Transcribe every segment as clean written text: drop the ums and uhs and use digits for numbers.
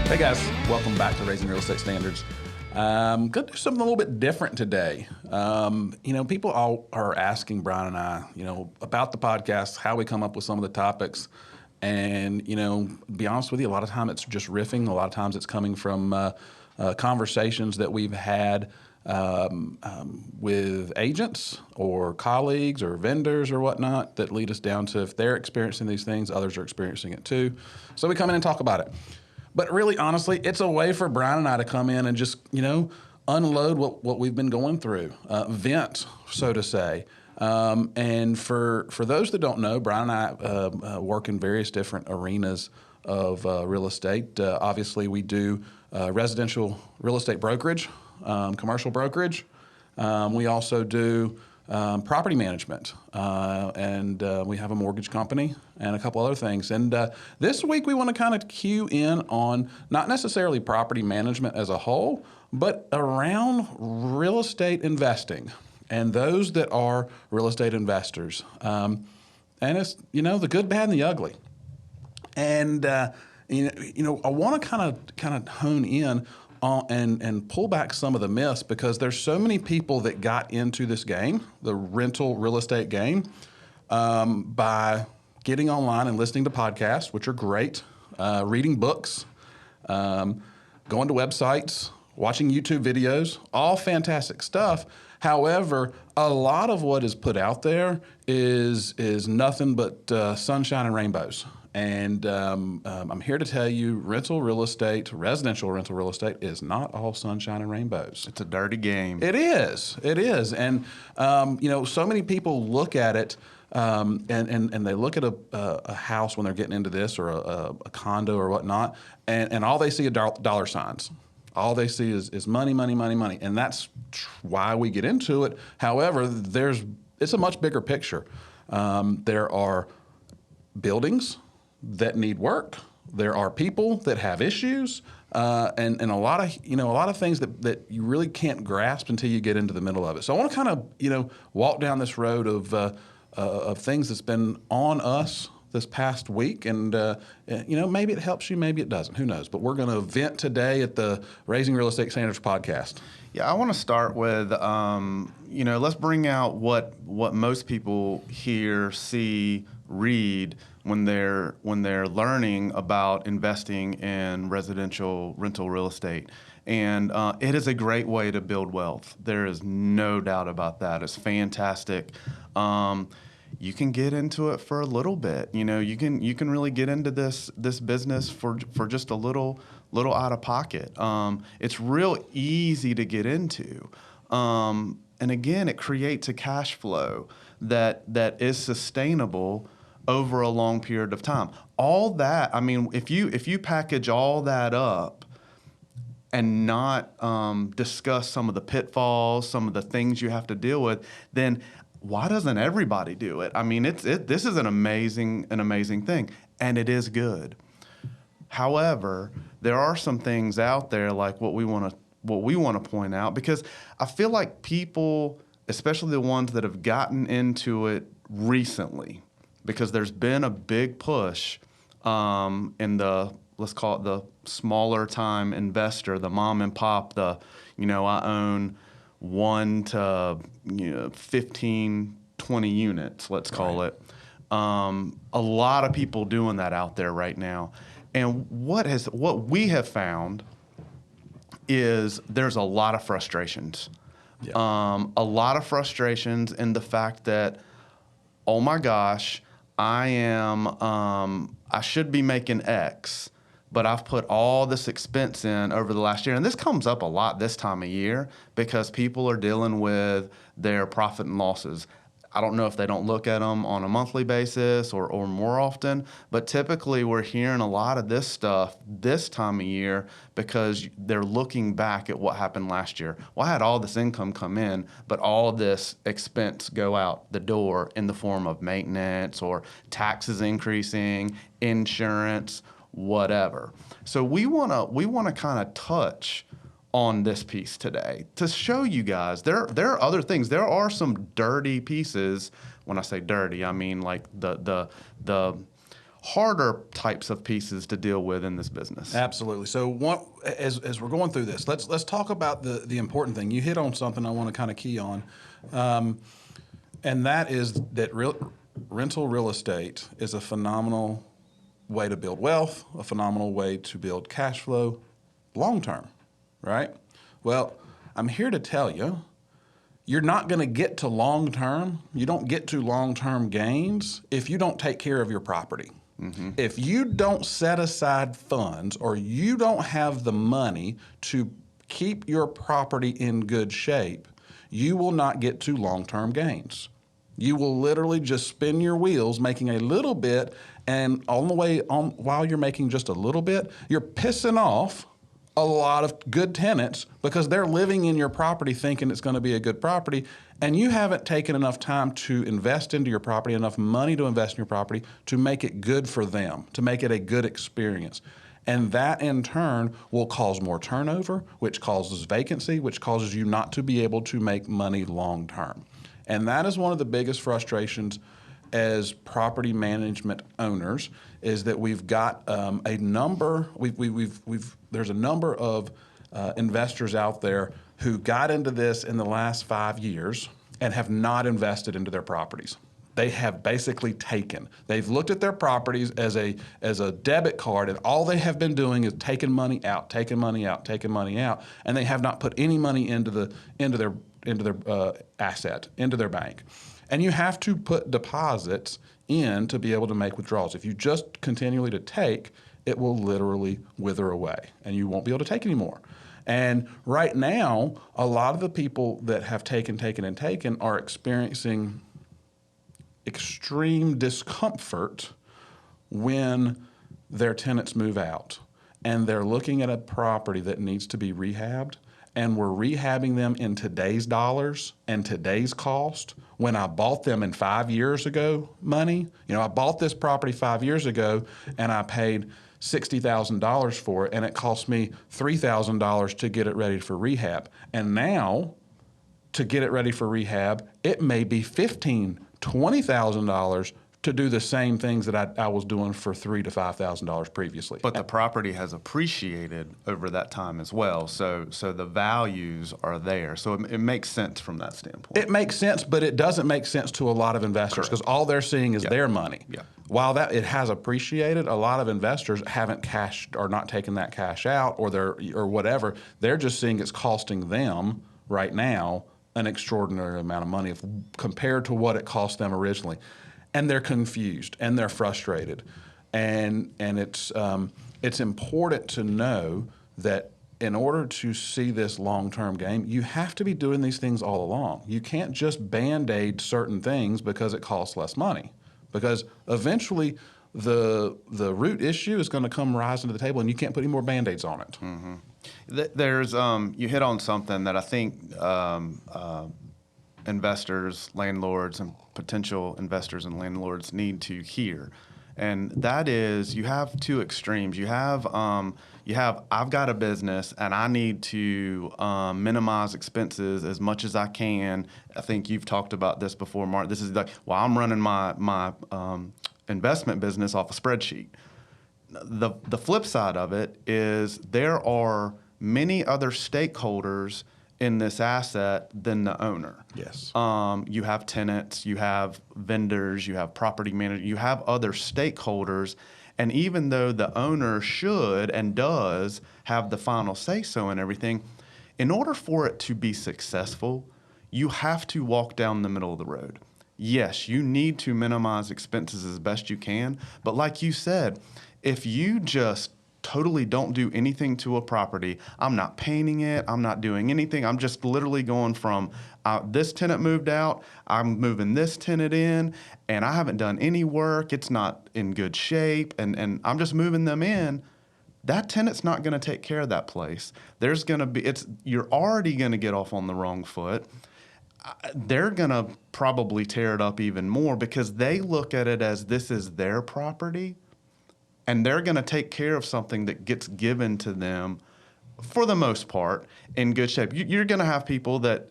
Hey guys, welcome back to Raising Real Estate Standards. Going to do something a little bit different today. People all are asking Brian and I, about the podcast, how we come up with some of the topics. And, to be honest with you, a lot of times it's just riffing. A lot of times it's coming from conversations that we've had with agents or colleagues or vendors or whatnot that lead us down to if they're experiencing these things, others are experiencing it too. So we come in and talk about it. But really, honestly, it's a way for Brian and I to come in and just, unload what we've been going through, vent, so to say. And for those that don't know, Brian and I work in various different arenas of real estate. Obviously, we do residential real estate brokerage, commercial brokerage. We also do property management, and we have a mortgage company and a couple other things. And this week we want to kind of cue in on not necessarily property management as a whole, but around real estate investing and those that are real estate investors. And it's, the good, bad, and the ugly. And, I want to kind of hone in and pull back some of the myths, because there's so many people that got into this game, the rental real estate game, by getting online and listening to podcasts, which are great, reading books, going to websites, watching YouTube videos, all fantastic stuff. However, a lot of what is put out there is nothing but sunshine and rainbows. And I'm here to tell you, residential real estate is not all sunshine and rainbows. It's a dirty game. It is. And, so many people look at it and they look at a house when they're getting into this, or a condo or whatnot, and all they see are dollar signs. All they see is money, money, money, money. And that's why we get into it. However, it's a much bigger picture. There are buildings that need work. There are people that have issues, and a lot of things that you really can't grasp until you get into the middle of it. So I want to kind of walk down this road of things that's been on us this past week, and maybe it helps you, maybe it doesn't. Who knows? But we're going to vent today at the Raising Real Estate Standards podcast. Yeah, I want to start with let's bring out what most people hear, see, read when they're learning about investing in residential rental real estate. And it is a great way to build wealth. There is no doubt about that. It's fantastic. You can get into it for a little bit. You can really get into this business for just a little out of pocket. It's real easy to get into. And again, it creates a cash flow that is sustainable over a long period of time. All that, if you package all that up and not discuss some of the pitfalls, some of the things you have to deal with, then why doesn't everybody do it? This is an amazing thing, and it is good. However, there are some things out there like what we want to point out, because I feel like people, especially the ones that have gotten into it recently, because there's been a big push in the, let's call it the smaller time investor, the mom and pop, I own 1 to 15, 20 units, let's call it. A lot of people doing that out there right now. And what we have found is there's a lot of frustrations. Yeah. A lot of frustrations in the fact that, oh my gosh, I should be making X, but I've put all this expense in over the last year. And this comes up a lot this time of year because people are dealing with their profit and losses. I don't know if they don't look at them on a monthly basis or more often, but typically we're hearing a lot of this stuff this time of year because they're looking back at what happened last year. Well, I had all this income come in, but all this expense go out the door in the form of maintenance or taxes increasing, insurance, whatever. So we want to kind of touch on this piece today to show you guys there are other things. There are some dirty pieces. When I say dirty, I mean like the harder types of pieces to deal with in this business. Absolutely. So as we're going through this, let's talk about the important thing. You hit on something I want to kind of key on, and that is that rental real estate is a phenomenal way to build wealth, a phenomenal way to build cash flow long term, right? Well, I'm here to tell you, you're not going to get to long term. You don't get to long term gains if you don't take care of your property. Mm-hmm. If you don't set aside funds or you don't have the money to keep your property in good shape, you will not get to long term gains. You will literally just spin your wheels making a little bit, and on the way on, while you're making just a little bit, you're pissing off a lot of good tenants because they're living in your property thinking it's going to be a good property, and you haven't taken enough time to invest into your property, enough money to invest in your property to make it good for them, to make it a good experience. And that in turn will cause more turnover, which causes vacancy, which causes you not to be able to make money long term. And that is one of the biggest frustrations as property management owners, is that we've got a number. There's a number of investors out there who got into this in the last 5 years and have not invested into their properties. They have basically taken. They've looked at their properties as a debit card, and all they have been doing is taking money out, taking money out, taking money out, and they have not put any money into their asset, into their bank. And you have to put deposits in to be able to make withdrawals. If you just continually to take, it will literally wither away, and you won't be able to take anymore. And right now, a lot of the people that have taken are experiencing extreme discomfort when their tenants move out, and they're looking at a property that needs to be rehabbed, and we're rehabbing them in today's dollars and today's cost. When I bought them in 5 years ago money, I bought this property 5 years ago and I paid $60,000 for it, and it cost me $3,000 to get it ready for rehab. And now, to get it ready for rehab, it may be $15,000, $20,000 to do the same things that I was doing for $3,000 to $5,000 previously. But the property has appreciated over that time as well, so the values are there. So it makes sense from that standpoint. It makes sense, but it doesn't make sense to a lot of investors because all they're seeing is their money. Yeah. While it has appreciated, a lot of investors haven't cashed or not taken that cash out or whatever. They're just seeing it's costing them right now an extraordinary amount of money compared to what it cost them originally. And they're confused and they're frustrated, and it's important to know that in order to see this long-term game, you have to be doing these things all along. You can't just band-aid certain things because it costs less money, because eventually the root issue is going to come rising to the table, and you can't put any more band-aids on it. Mm-hmm. There's you hit on something that I think investors, landlords, and potential investors and landlords need to hear, and that is you have two extremes. You have I've got a business and I need to minimize expenses as much as I can. I think you've talked about this before, Mark. This is like, well, I'm running my investment business off a spreadsheet. The flip side of it is there are many other stakeholders in this asset than the owner. Yes. You have tenants, you have vendors, you have property managers, you have other stakeholders. And even though the owner should and does have the final say-so and everything, in order for it to be successful, you have to walk down the middle of the road. Yes, you need to minimize expenses as best you can. But like you said, if you just totally don't do anything to a property, I'm not painting it, I'm not doing anything, I'm just literally going from this tenant moved out, I'm moving this tenant in, and I haven't done any work, it's not in good shape, and I'm just moving them in, that tenant's not going to take care of that place. There's going to be, you're already going to get off on the wrong foot. They're going to probably tear it up even more because they look at it as this is their property, and they're going to take care of something that gets given to them, for the most part, in good shape. You're going to have people that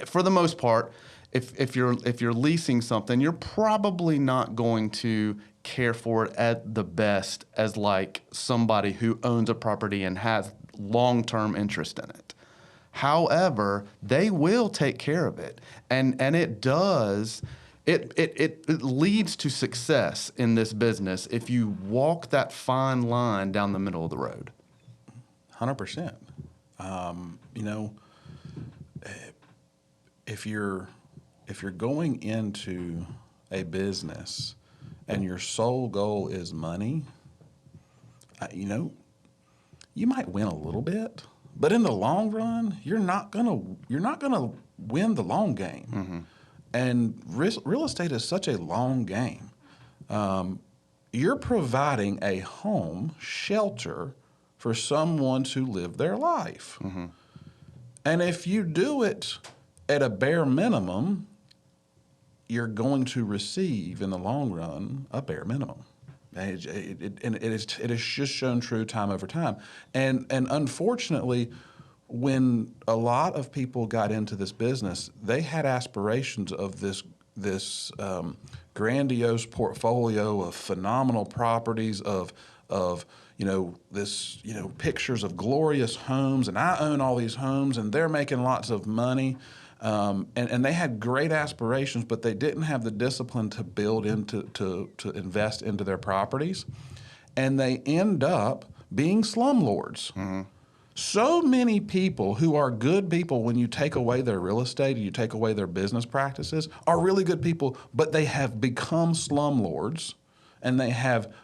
for the most part, if you're leasing something, you're probably not going to care for it at the best as like somebody who owns a property and has long-term interest in it. However, they will take care of it, and it does. It leads to success in this business if you walk that fine line down the middle of the road. 100%. You know, if you're going into a business and your sole goal is money, you know, you might win a little bit, but in the long run, you're not gonna win the long game. Mm-hmm. And real estate is such a long game. You're providing a home, shelter for someone to live their life. Mm-hmm. And if you do it at a bare minimum, you're going to receive in the long run a bare minimum. And it is just shown true time over time. And unfortunately, when a lot of people got into this business, they had aspirations of this grandiose portfolio of phenomenal properties of this pictures of glorious homes, and I own all these homes, and they're making lots of money. And they had great aspirations, but they didn't have the discipline to build into to invest into their properties, and they end up being slumlords. Mm-hmm. So many people who are good people, when you take away their real estate and you take away their business practices, are really good people, but they have become slumlords, and they have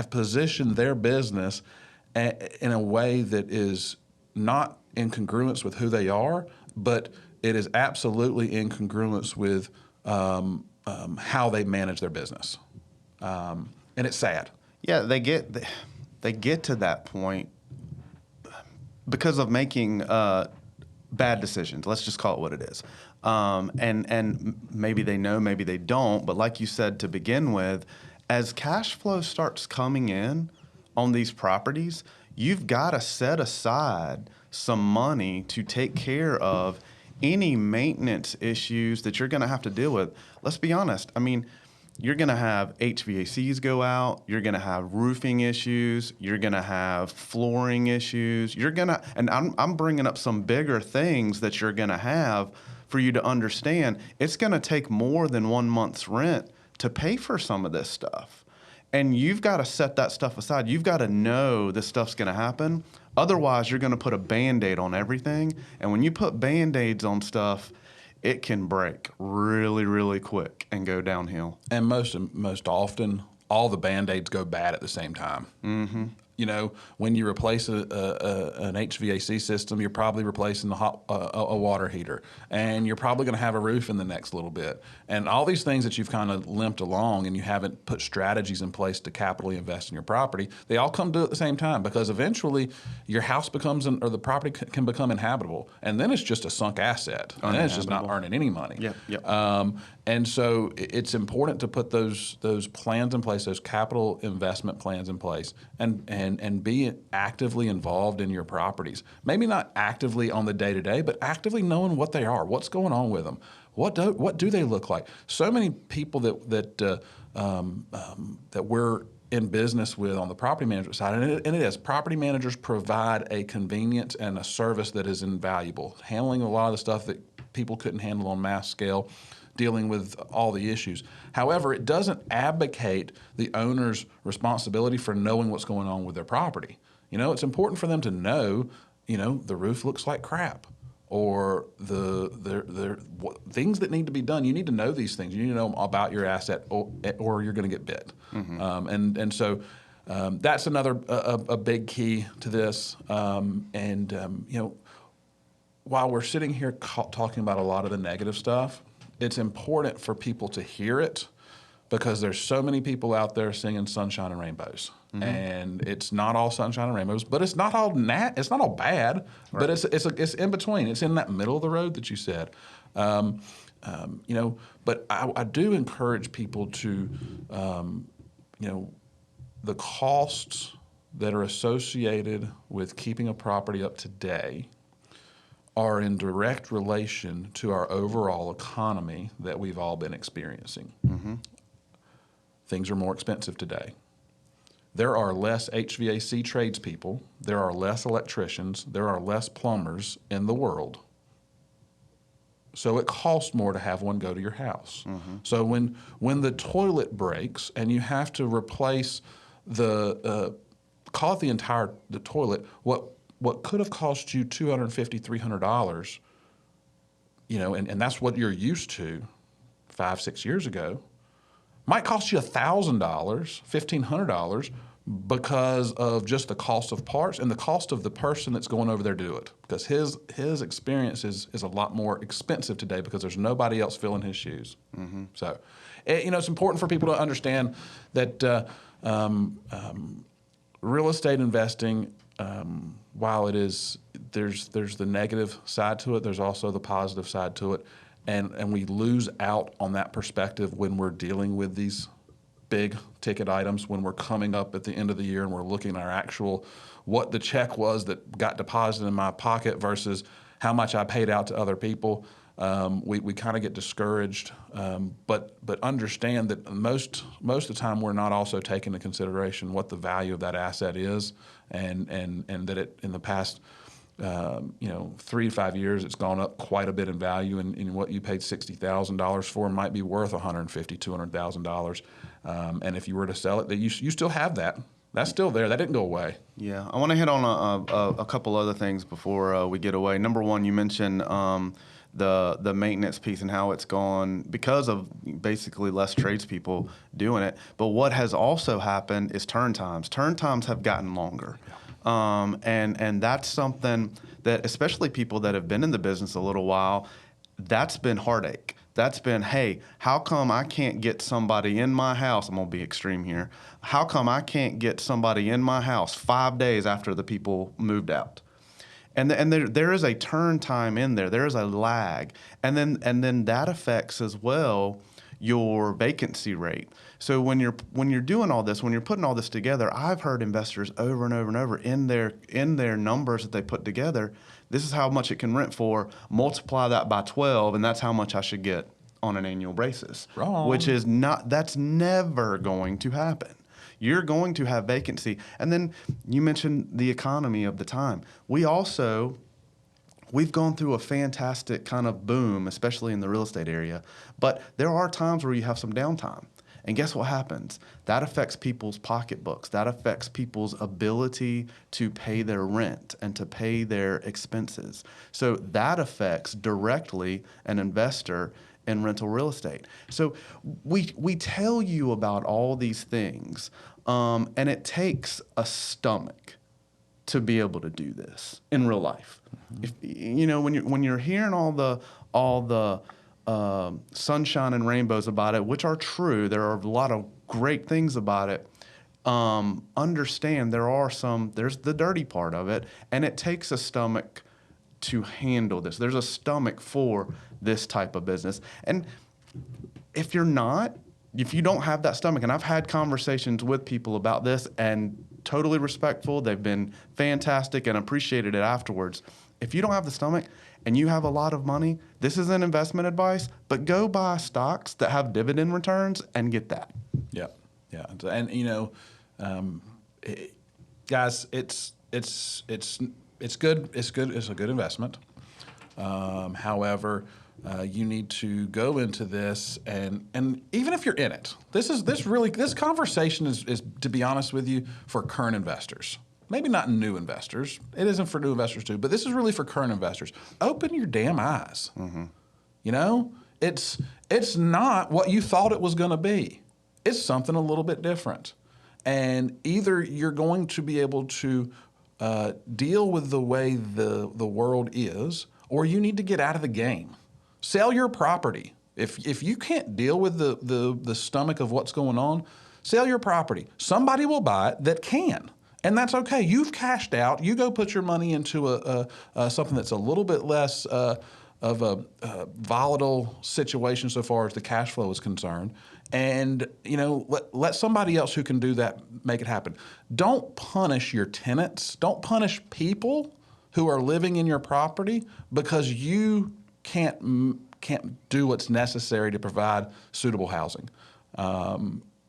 positioned their business in a way that is not in congruence with who they are, but it is absolutely in congruence with how they manage their business, and it's sad. Yeah, they get to that point because of making bad decisions. Let's just call it what it is. And maybe they know, maybe they don't. But like you said to begin with, as cash flow starts coming in on these properties, you've got to set aside some money to take care of any maintenance issues that you're going to have to deal with. Let's be honest. I mean, you're going to have HVACs go out. You're going to have roofing issues. You're going to have flooring issues. And I'm bringing up some bigger things that you're going to have for you to understand. It's going to take more than 1 month's rent to pay for some of this stuff. And you've got to set that stuff aside. You've got to know this stuff's going to happen. Otherwise, you're going to put a Band-Aid on everything. And when you put Band-Aids on stuff, it can break really, really quick and go downhill. And most often, all the Band-Aids go bad at the same time. Mm-hmm. You know, when you replace an HVAC system, you're probably replacing a water heater, and you're probably going to have a roof in the next little bit. And all these things that you've kind of limped along and you haven't put strategies in place to capitally invest in your property, they all come due at the same time, because eventually your house or the property can become inhabitable, and then it's just a sunk asset, and then it's just not earning any money. Yep. And so it's important to put those plans in place, those capital investment plans in place, and be actively involved in your properties. Maybe not actively on the day-to-day, but actively knowing what they are, what's going on with them, what do they look like. So many people that we're in business with on the property management side, and it is, property managers provide a convenience and a service that is invaluable, handling a lot of the stuff that people couldn't handle on mass scale, dealing with all the issues. However, it doesn't abdicate the owner's responsibility for knowing what's going on with their property. You know, it's important for them to know, the roof looks like crap, or the things that need to be done. You need to know these things. You need to know about your asset, or you're going to get bit. Mm-hmm. So that's another a big key to this. While we're sitting here talking about a lot of the negative stuff, it's important for people to hear it, because there's so many people out there singing sunshine and rainbows. Mm-hmm. And it's not all sunshine and rainbows, but it's not all bad, right. But it's in between. It's in that middle of the road that you said. But I do encourage people to, the costs that are associated with keeping a property up to date are in direct relation to our overall economy that we've all been experiencing. Things are more expensive today. There are less HVAC tradespeople, there are less electricians, there are less plumbers in the world. So it costs more to have one go to your house. So when the toilet breaks and you have to replace call it the toilet, what could have cost you $250, $300, and that's what you're used to 5, 6 years ago, might cost you $1,000, $1,500 because of just the cost of parts and the cost of the person that's going over there to do it. Because his experience is a lot more expensive today because there's nobody else filling his shoes. So, it's important for people to understand that real estate investing, while there's the negative side to it, there's also the positive side to it. And we lose out on that perspective when we're dealing with these big ticket items, when we're coming up at the end of the year and we're looking at our actual, what the check was that got deposited in my pocket versus how much I paid out to other people. We kind of get discouraged, but understand that most of the time we're not also taking into consideration what the value of that asset is, and that it in the past 3 to 5 years, it's gone up quite a bit in value, and what you paid $60,000 for might be worth $150,000, $200,000. And if you were to sell it, you still have that. That's still there. That didn't go away. Yeah, I want to hit on a couple other things before we get away. Number one, you mentioned the maintenance piece and how it's gone because of basically less tradespeople doing it. But what has also happened is turn times. Turn times have gotten longer. And that's something that, especially people that have been in the business a little while, that's been heartache. That's been, hey, how come I can't get somebody in my house? I'm going to be extreme here. How come I can't get somebody in my house 5 days after the people moved out? And there is a turn time in there. There is a lag. And then that affects as well your vacancy rate. So when you're doing all this, when you're putting all this together, I've heard investors over and over and over in their numbers that they put together, this is how much it can rent for, multiply that by 12, and that's how much I should get on an annual basis. Wrong. Which is that's never going to happen. You're going to have vacancy. And then you mentioned the economy of the time. We've gone through a fantastic kind of boom, especially in the real estate area. But there are times where you have some downtime. And guess what happens? That affects people's pocketbooks. That affects people's ability to pay their rent and to pay their expenses. So that affects directly an investor in rental real estate. So we tell you about all these things, and it takes a stomach to be able to do this in real life. If when you're hearing all the sunshine and rainbows about it, which are true, there are a lot of great things about it. Understand there's the dirty part of it, and it takes a stomach to handle this. There's a stomach for this type of business. And if you don't have that stomach, and I've had conversations with people about this and totally respectful, they've been fantastic and appreciated it afterwards. If you don't have the stomach and you have a lot of money, this isn't investment advice, but go buy stocks that have dividend returns and get that. Yeah. And guys, it's good. It's good. It's a good investment. However, you need to go into this, and even if you're in it, this conversation is, to be honest with you, for current investors. Maybe not new investors. It isn't for new investors too, but this is really for current investors. Open your damn eyes. It's not what you thought it was going to be. It's something a little bit different. And either you're going to be able to deal with the way the world is, or you need to get out of the game. Sell your property. If you can't deal with the stomach of what's going on, sell your property. Somebody will buy it that can. And that's okay. You've cashed out. You go put your money into something that's a little bit less of a volatile situation so far as the cash flow is concerned. And let somebody else who can do that make it happen. Don't punish your tenants. Don't punish people who are living in your property because you can't do what's necessary to provide suitable housing.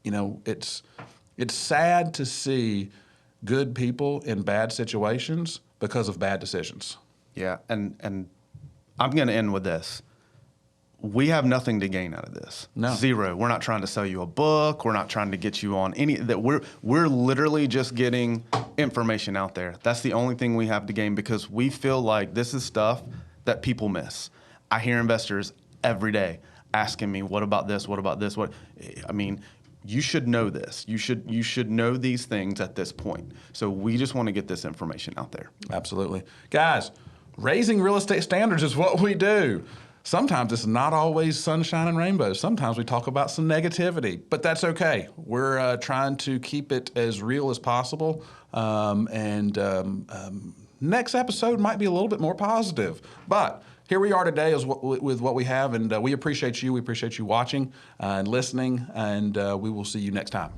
It's sad to see good people in bad situations because of bad decisions. Yeah, and I'm going to end with this. We have nothing to gain out of this. No. Zero. We're not trying to sell you a book. We're not trying to get you on any that. We're literally just getting information out there. That's the only thing we have to gain because we feel like this is stuff that people miss. I hear investors every day asking me, "What about this? What about this? What?" I mean, you should know this. You should know these things at this point. So we just want to get this information out there. Absolutely. Guys, raising real estate standards is what we do. Sometimes it's not always sunshine and rainbows. Sometimes we talk about some negativity, but that's okay. We're trying to keep it as real as possible. Next episode might be a little bit more positive, but here we are today with what we have, and we appreciate you. We appreciate you watching and listening, and we will see you next time.